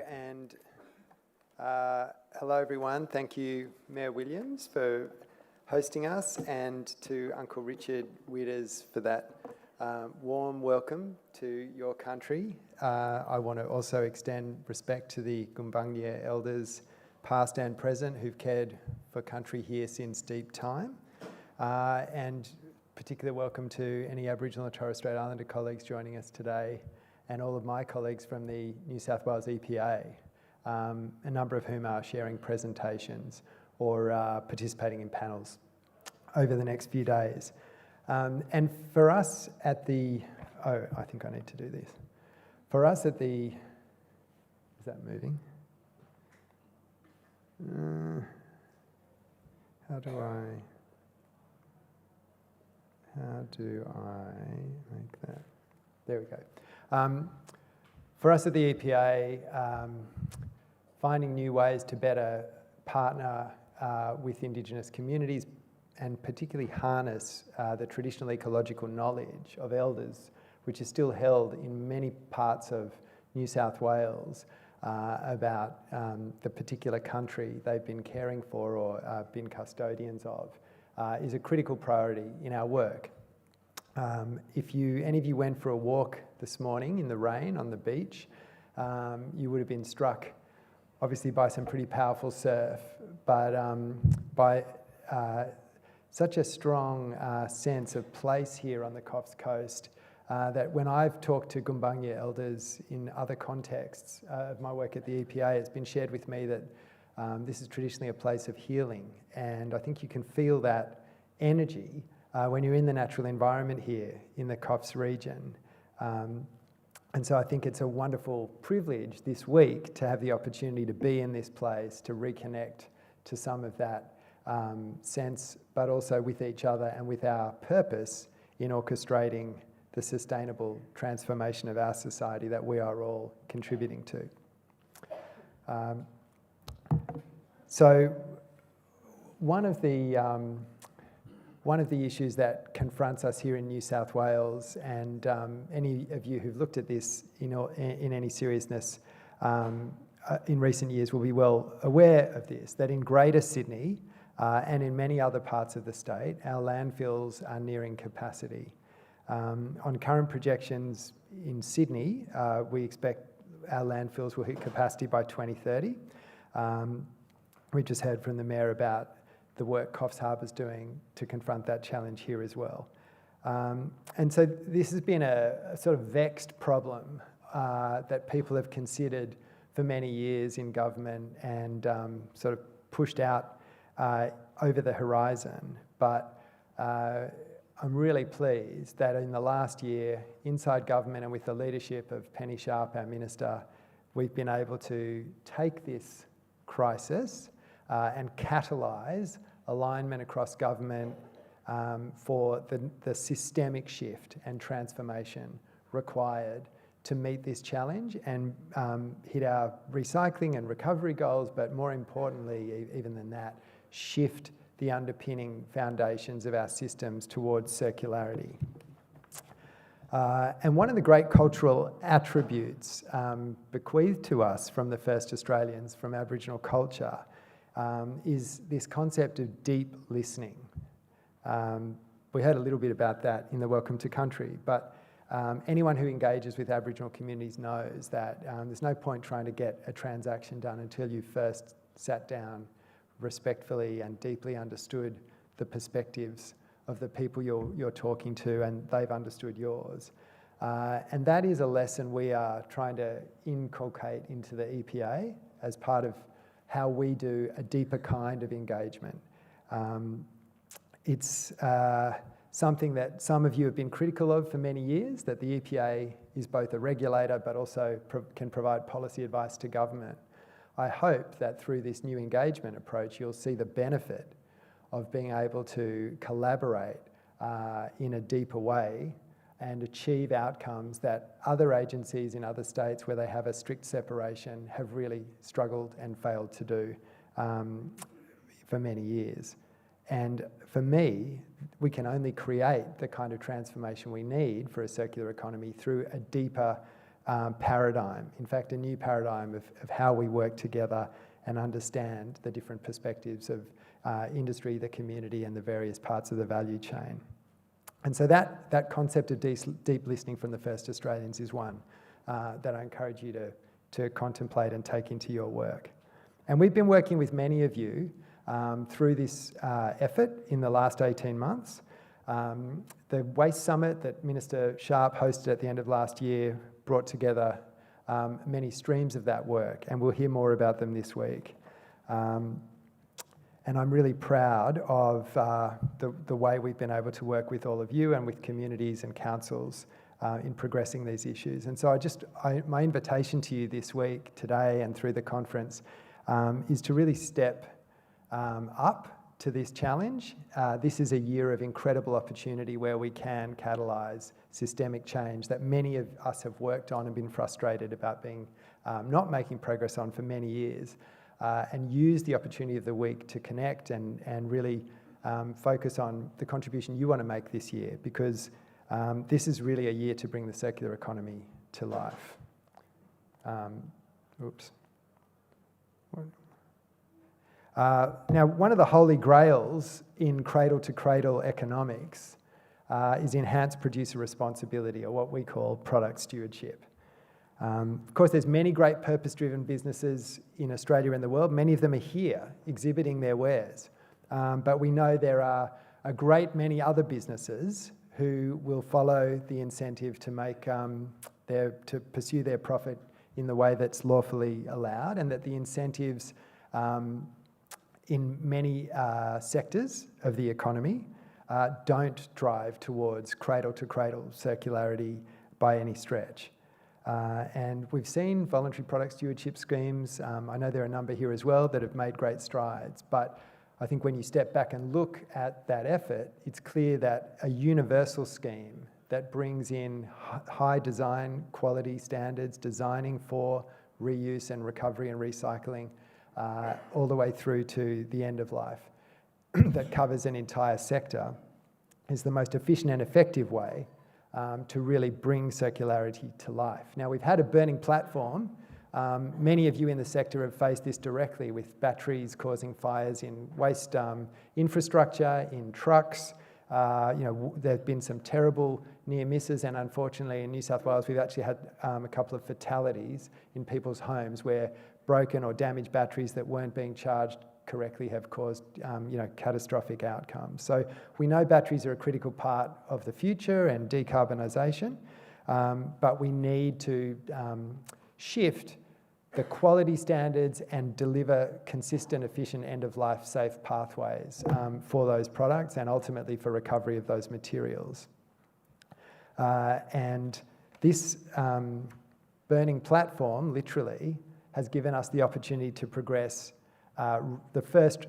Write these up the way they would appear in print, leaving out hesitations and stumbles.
and hello everyone. Thank you, Mayor Williams, for hosting us, and to Uncle Richard Witters for that warm welcome to your country. I want to also extend respect to the Gumbangya elders, past and present, who've cared for country here since deep time. And particular welcome to any Aboriginal and Torres Strait Islander colleagues joining us today, and all of my colleagues from the New South Wales EPA, a number of whom are sharing presentations or participating in panels over the next few days. And for us at the, I think I need to do this. For us at the, is that moving? How do I make that? There we go. For us at the EPA, finding new ways to better partner with Indigenous communities and particularly harness the traditional ecological knowledge of elders, which is still held in many parts of New South Wales about the particular country they've been caring for or been custodians of, is a critical priority in our work. If any of you went for a walk this morning in the rain on the beach, you would have been struck obviously by some pretty powerful surf, but by such a strong sense of place here on the Coffs Coast that when I've talked to Gumbangya elders in other contexts of my work at the EPA, it's been shared with me that this is traditionally a place of healing, and I think you can feel that energy when you're in the natural environment here in the Coffs region. And so I think it's a wonderful privilege this week to have the opportunity to be in this place, to reconnect to some of that sense, but also with each other and with our purpose in orchestrating the sustainable transformation of our society that we are all contributing to. So one of the issues that confronts us here in New South Wales, and any of you who've looked at this in any seriousness in recent years will be well aware of this, that in Greater Sydney and in many other parts of the state, our landfills are nearing capacity. On current projections in Sydney, we expect our landfills will hit capacity by 2030. We just heard from the Mayor about the work Coffs Harbour's doing to confront that challenge here as well. And so this has been a sort of vexed problem that people have considered for many years in government and sort of pushed out over the horizon. But I'm really pleased that in the last year, inside government and with the leadership of Penny Sharp, our Minister, we've been able to take this crisis and catalyse alignment across government for the systemic shift and transformation required to meet this challenge and hit our recycling and recovery goals, but more importantly, even than that, shift the underpinning foundations of our systems towards circularity. And one of the great cultural attributes bequeathed to us from the first Australians, from Aboriginal culture, is this concept of deep listening. We heard a little bit about that in the Welcome to Country, but anyone who engages with Aboriginal communities knows that there's no point trying to get a transaction done until you've first sat down respectfully and deeply understood the perspectives of the people you're talking to, and they've understood yours. And that is a lesson we are trying to inculcate into the EPA as part of how we do a deeper kind of engagement. It's something that some of you have been critical of for many years, that the EPA is both a regulator but also can provide policy advice to government. I hope that through this new engagement approach, you'll see the benefit of being able to collaborate in a deeper way and achieve outcomes that other agencies in other states where they have a strict separation have really struggled and failed to do for many years. And for me, we can only create the kind of transformation we need for a circular economy through a deeper paradigm. In fact, a new paradigm of how we work together and understand the different perspectives of industry, the community, and the various parts of the value chain. And so that concept of deep listening from the first Australians is one that I encourage you to contemplate and take into your work. And we've been working with many of you through this effort in the last 18 months. The Waste Summit that Minister Sharp hosted at the end of last year brought together many streams of that work, and we'll hear more about them this week. And I'm really proud of the way we've been able to work with all of you and with communities and councils in progressing these issues. And so my invitation to you this week, today and through the conference, is to really step up to this challenge. This is a year of incredible opportunity where we can catalyse systemic change that many of us have worked on and been frustrated about being not making progress on for many years, and use the opportunity of the week to connect and really focus on the contribution you want to make this year, because this is really a year to bring the circular economy to life. Now, one of the holy grails in cradle-to-cradle economics is enhanced producer responsibility, or what we call product stewardship. Of course, there's many great purpose-driven businesses in Australia and the world. Many of them are here exhibiting their wares. But we know there are a great many other businesses who will follow the incentive to make to pursue their profit in the way that's lawfully allowed, and that the incentives in many sectors of the economy don't drive towards cradle-to-cradle circularity by any stretch. And we've seen voluntary product stewardship schemes. I know there are a number here as well that have made great strides, but I think when you step back and look at that effort, it's clear that a universal scheme that brings in high design quality standards, designing for reuse and recovery and recycling, all the way through to the end of life, that covers an entire sector, is the most efficient and effective way to really bring circularity to life. Now, we've had a burning platform. Many of you in the sector have faced this directly, with batteries causing fires in waste infrastructure, in trucks. There have been some terrible near misses, and unfortunately in New South Wales we've actually had a couple of fatalities in people's homes where broken or damaged batteries that weren't being charged correctly have caused catastrophic outcomes. So we know batteries are a critical part of the future and decarbonisation, but we need to shift the quality standards and deliver consistent, efficient, end-of-life safe pathways for those products, and ultimately for recovery of those materials. And this burning platform, literally, has given us the opportunity to progress the first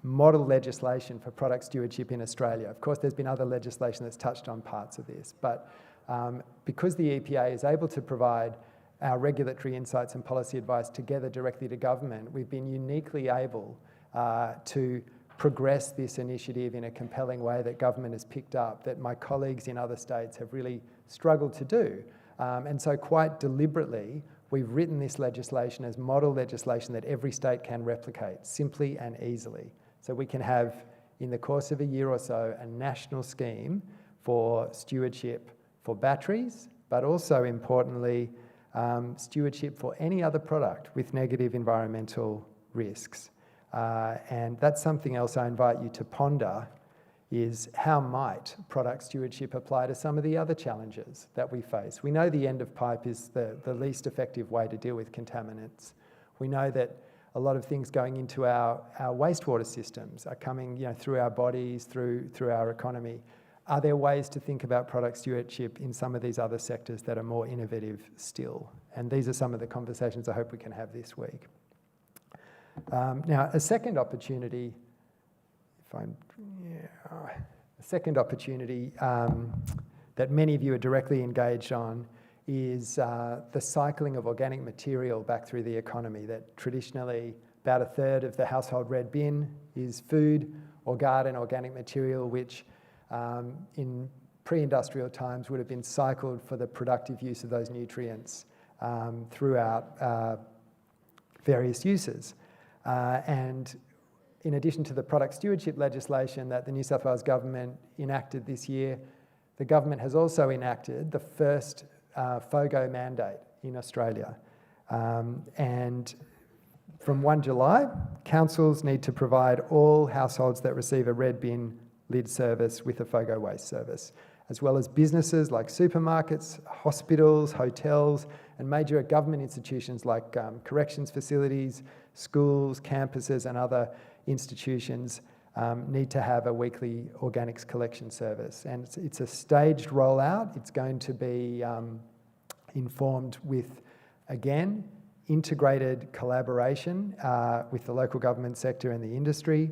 model legislation for product stewardship in Australia. Of course, there's been other legislation that's touched on parts of this, but because the EPA is able to provide our regulatory insights and policy advice together directly to government, we've been uniquely able to progress this initiative in a compelling way that government has picked up, that my colleagues in other states have really struggled to do. And so quite deliberately, we've written this legislation as model legislation that every state can replicate simply and easily. So we can have, in the course of a year or so, a national scheme for stewardship for batteries, but also importantly, stewardship for any other product with negative environmental risks. And that's something else I invite you to ponder, is how might product stewardship apply to some of the other challenges that we face. We know the end of pipe is the least effective way to deal with contaminants. We know that a lot of things going into our wastewater systems are coming through our bodies, through our economy. Are there ways to think about product stewardship in some of these other sectors that are more innovative still? And these are some of the conversations I hope we can have this week. Now, a second opportunity, that many of you are directly engaged on is the cycling of organic material back through the economy. That traditionally about a third of the household red bin is food or garden organic material, which in pre-industrial times would have been cycled for the productive use of those nutrients throughout various uses. And in addition to the product stewardship legislation that the New South Wales government enacted this year, the government has also enacted the first FOGO mandate in Australia. And from 1 July, councils need to provide all households that receive a red bin lid service with a FOGO waste service, as well as businesses like supermarkets, hospitals, hotels, and major government institutions like corrections facilities, schools, campuses, and other institutions need to have a weekly organics collection service. And it's a staged rollout. It's going to be informed with, again, integrated collaboration with the local government sector and the industry.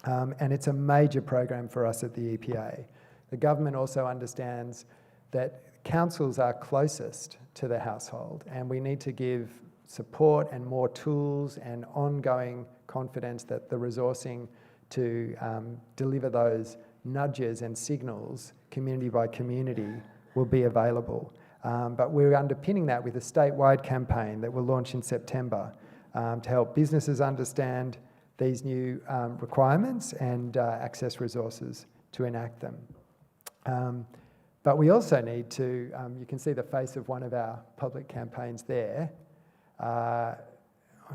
And it's a major program for us at the EPA. The government also understands that councils are closest to the household, and we need to give support and more tools and ongoing confidence that the resourcing to deliver those nudges and signals community by community will be available. But we're underpinning that with a statewide campaign that will launch in September to help businesses understand these new requirements and access resources to enact them. But we also need to, you can see the face of one of our public campaigns there. I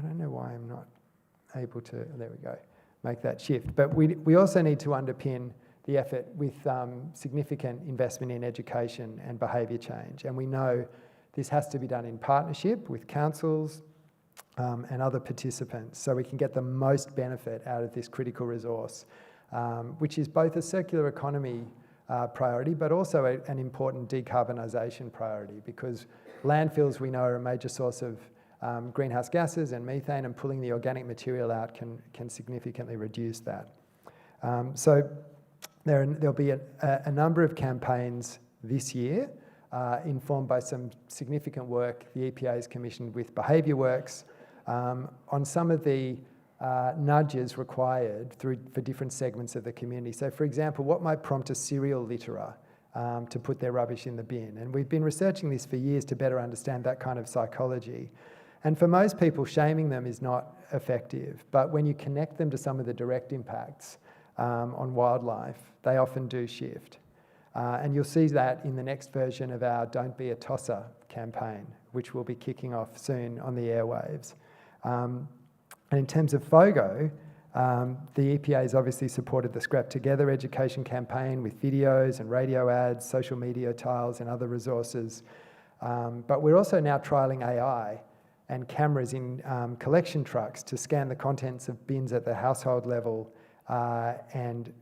don't know why I'm not able to, there we go, make that shift. But we also need to underpin the effort with significant investment in education and behaviour change. And we know this has to be done in partnership with councils and other participants so we can get the most benefit out of this critical resource, which is both a circular economy priority but also an important decarbonisation priority, because landfills, we know, are a major source of greenhouse gases and methane, and pulling the organic material out can significantly reduce that. So there'll be a number of campaigns this year informed by some significant work the EPA has commissioned with Behaviour Works on some of the nudges required for different segments of the community. So, for example, what might prompt a serial litterer to put their rubbish in the bin? And we've been researching this for years to better understand that kind of psychology. And for most people, shaming them is not effective. But when you connect them to some of the direct impacts on wildlife, they often do shift. And you'll see that in the next version of our Don't Be a Tosser campaign, which will be kicking off soon on the airwaves. And in terms of FOGO, the EPA has obviously supported the Scrap Together education campaign with videos and radio ads, social media tiles and other resources. But we're also now trialling AI and cameras in collection trucks to scan the contents of bins at the household level and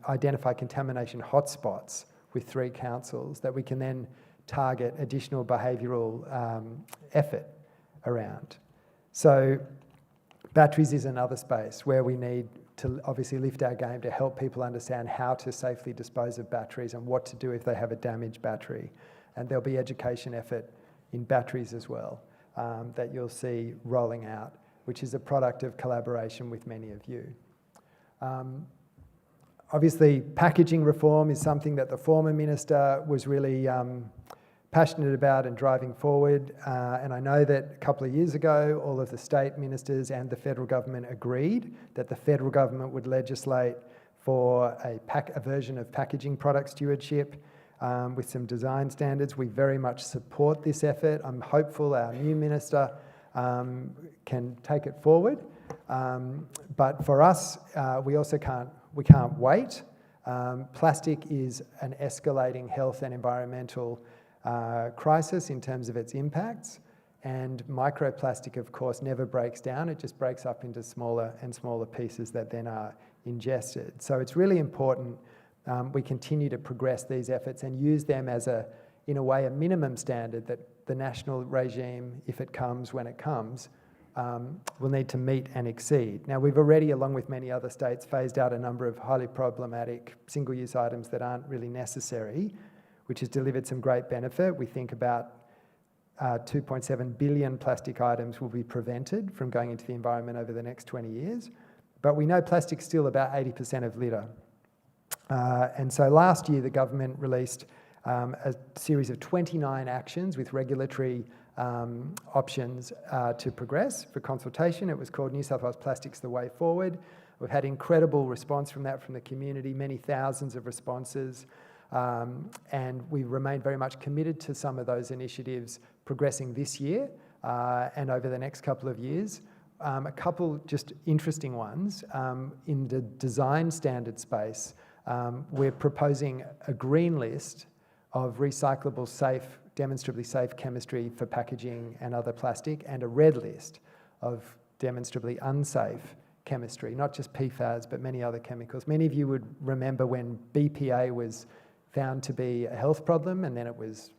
identify contamination hotspots with 3 councils that we can then target additional behavioural effort around. So batteries is another space where we need to obviously lift our game to help people understand how to safely dispose of batteries and what to do if they have a damaged battery. And there'll be education effort in batteries as well that you'll see rolling out, which is a product of collaboration with many of you. Obviously, packaging reform is something that the former minister was really passionate about and driving forward. And I know that a couple of years ago, all of the state ministers and the federal government agreed that the federal government would legislate for a version of packaging product stewardship with some design standards. We very much support this effort. I'm hopeful our new minister can take it forward. But for us, we can't wait. Plastic is an escalating health and environmental crisis in terms of its impacts, and microplastic, of course, never breaks down. It just breaks up into smaller and smaller pieces that then are ingested. So it's really important we continue to progress these efforts and use them as in a way, a minimum standard that the national regime, if it comes, when it comes, will need to meet and exceed. Now, we've already, along with many other states, phased out a number of highly problematic single-use items that aren't really necessary, which has delivered some great benefit. We think about 2.7 billion plastic items will be prevented from going into the environment over the next 20 years. But we know plastic's still about 80% of litter. And so last year, the government released a series of 29 actions with regulatory options to progress for consultation. It was called New South Wales Plastics the Way Forward. We've had incredible response from that from the community, many thousands of responses, and we remain very much committed to some of those initiatives progressing this year and over the next couple of years. A couple just interesting ones. In the design standard space, we're proposing a green list of recyclable, safe, demonstrably safe chemistry for packaging and other plastic, and a red list of demonstrably unsafe chemistry, not just PFAS, but many other chemicals. Many of you would remember when BPA was found to be a health problem, and then it was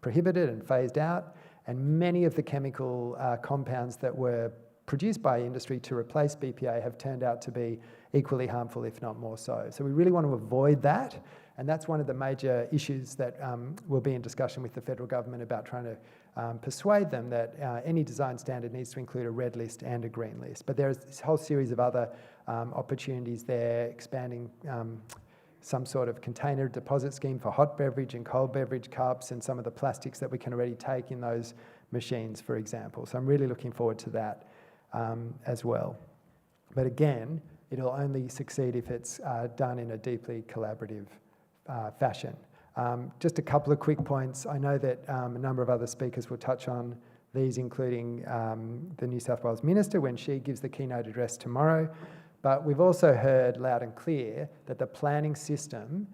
prohibited and phased out, and many of the chemical compounds that were produced by industry to replace BPA have turned out to be equally harmful, if not more so. So we really want to avoid that, and that's one of the major issues that we'll be in discussion with the federal government about, trying to persuade them that any design standard needs to include a red list and a green list. But there's this whole series of other opportunities there, expanding some sort of container deposit scheme for hot beverage and cold beverage cups, and some of the plastics that we can already take in those machines, for example. So I'm really looking forward to that as well. But again, it'll only succeed if it's done in a deeply collaborative fashion. Just a couple of quick points. I know that a number of other speakers will touch on these, including the New South Wales Minister when she gives the keynote address tomorrow. But we've also heard loud and clear that the planning system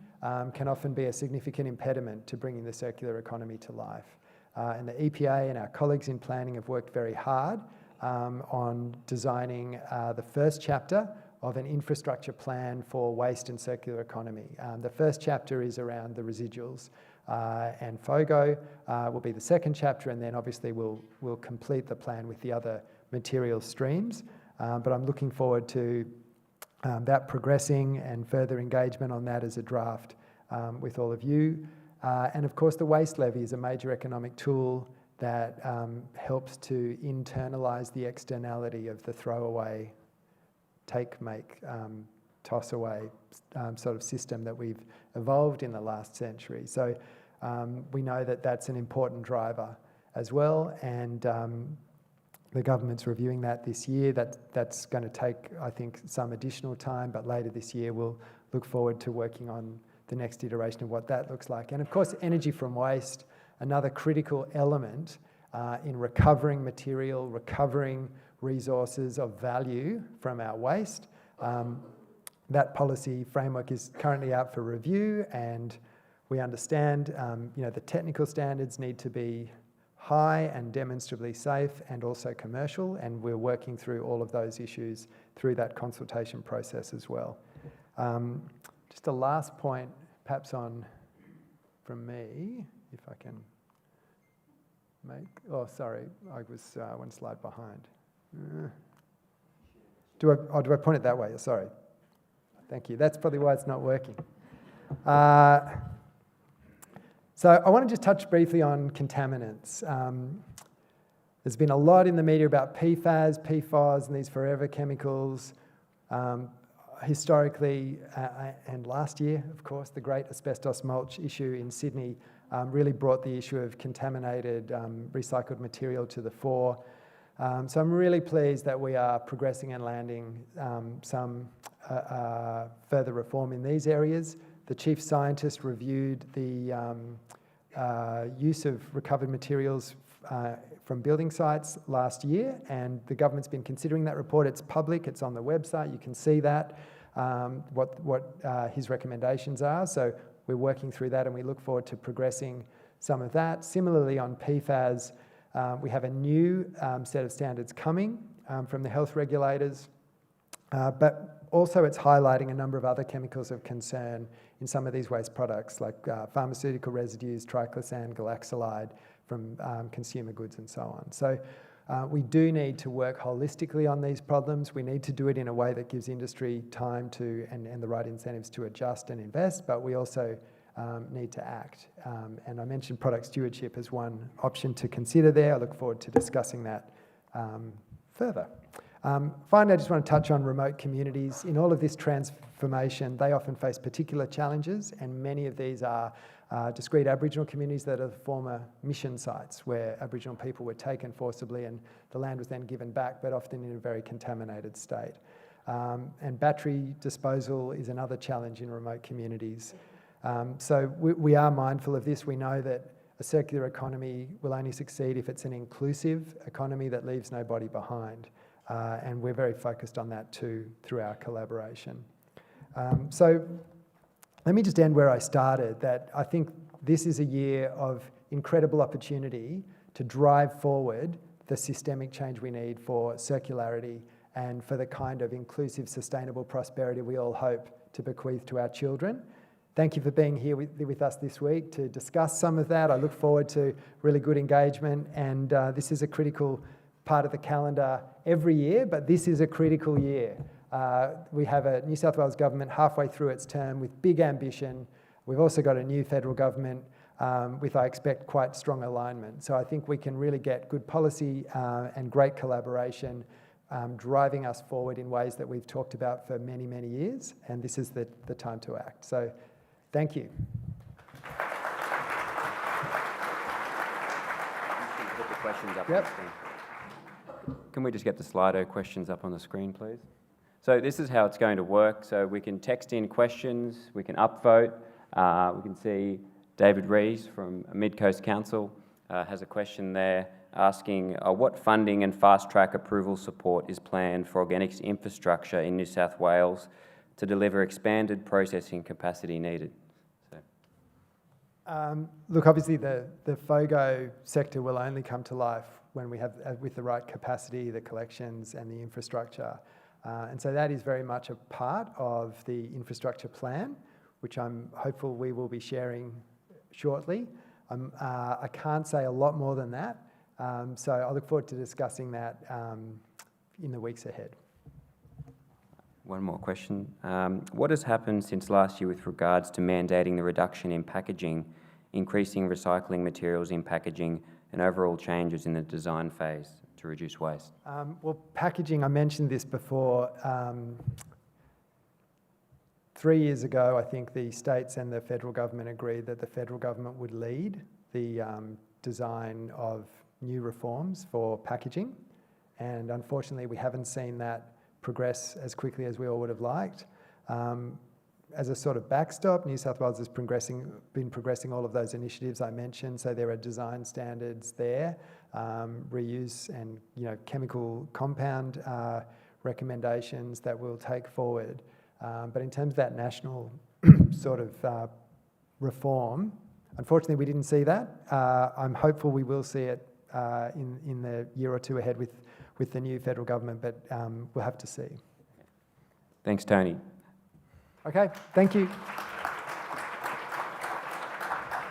can often be a significant impediment to bringing the circular economy to life. And the EPA and our colleagues in planning have worked very hard on designing the first chapter of an infrastructure plan for waste and circular economy. The first chapter is around the residuals, and FOGO will be the second chapter, and then obviously we'll complete the plan with the other material streams. But I'm looking forward to that progressing and further engagement on that as a draft with all of you. And of course, the waste levy is a major economic tool that helps to internalise the externality of the throwaway, take, make, toss away sort of system that we've evolved in the last century. So we know that that's an important driver as well, and the government's reviewing that this year. That's going to take, I think, some additional time, but later this year we'll look forward to working on the next iteration of what that looks like. And of course, energy from waste, another critical element in recovering material, recovering resources of value from our waste. That policy framework is currently out for review, and we understand the technical standards need to be high and demonstrably safe and also commercial, and we're working through all of those issues through that consultation process as well. Just a last point perhaps from me, if I can sorry, I was one slide behind. Do I point it that way? Sorry. Thank you. That's probably why it's not working. So I want to just touch briefly on contaminants. There's been a lot in the media about PFAS, PFOS, and these forever chemicals. Historically, and last year, of course, the great asbestos mulch issue in Sydney really brought the issue of contaminated recycled material to the fore. So I'm really pleased that we are progressing and landing some further reform in these areas. The Chief Scientist reviewed the use of recovered materials from building sites last year, and the government's been considering that report. It's public, it's on the website, you can see that, what his recommendations are. So we're working through that, and we look forward to progressing some of that. Similarly, on PFAS, we have a new set of standards coming from the health regulators, but also it's highlighting a number of other chemicals of concern in some of these waste products, like pharmaceutical residues, triclosan, galaxolide from consumer goods and so on. So we do need to work holistically on these problems. We need to do it in a way that gives industry time to and the right incentives to adjust and invest, but we also need to act. And I mentioned product stewardship as one option to consider there. I look forward to discussing that further. Finally, I just want to touch on remote communities. In all of this transformation, they often face particular challenges, and many of these are discrete Aboriginal communities that are former mission sites where Aboriginal people were taken forcibly and the land was then given back, but often in a very contaminated state. And battery disposal is another challenge in remote communities. So we are mindful of this. We know that a circular economy will only succeed if it's an inclusive economy that leaves nobody behind. And we're very focused on that too through our collaboration. So let me just end where I started, that I think this is a year of incredible opportunity to drive forward the systemic change we need for circularity and for the kind of inclusive, sustainable prosperity we all hope to bequeath to our children. Thank you for being here with us this week to discuss some of that. I look forward to really good engagement, and this is a critical part of the calendar every year, but this is a critical year. We have a New South Wales government halfway through its term with big ambition. We've also got a new federal government with, I expect, quite strong alignment. So I think we can really get good policy and great collaboration driving us forward in ways that we've talked about for many, many years, and this is the time to act. So thank you. Put the questions up Yep. on the screen. Can we just get the Slido questions up on the screen, please? So this is how it's going to work. So we can text in questions, we can upvote. We can see David Rees from Mid Coast Council has a question there asking what funding and fast-track approval support is planned for organics infrastructure in New South Wales to deliver expanded processing capacity needed? So. Look, obviously the FOGO sector will only come to life when we have, with the right capacity, the collections and the infrastructure. And so that is very much a part of the infrastructure plan, which I'm hopeful we will be sharing shortly. I can't say a lot more than that. So I look forward to discussing that in the weeks ahead. One more question. What has happened since last year with regards to mandating the reduction in packaging, increasing recycling materials in packaging, and overall changes in the design phase to reduce waste? Well, packaging, I mentioned this before. 3 years ago, I think the states and the federal government agreed that the federal government would lead the design of new reforms for packaging. And unfortunately, we haven't seen that progress as quickly as we all would have liked. As a sort of backstop, New South Wales has been progressing all of those initiatives I mentioned. So there are design standards there, reuse and chemical compound recommendations that we'll take forward. But in terms of that national sort of reform, unfortunately we didn't see that. I'm hopeful we will see it in the year or two ahead with the new federal government, but we'll have to see. Thanks, Tony. Okay, thank you.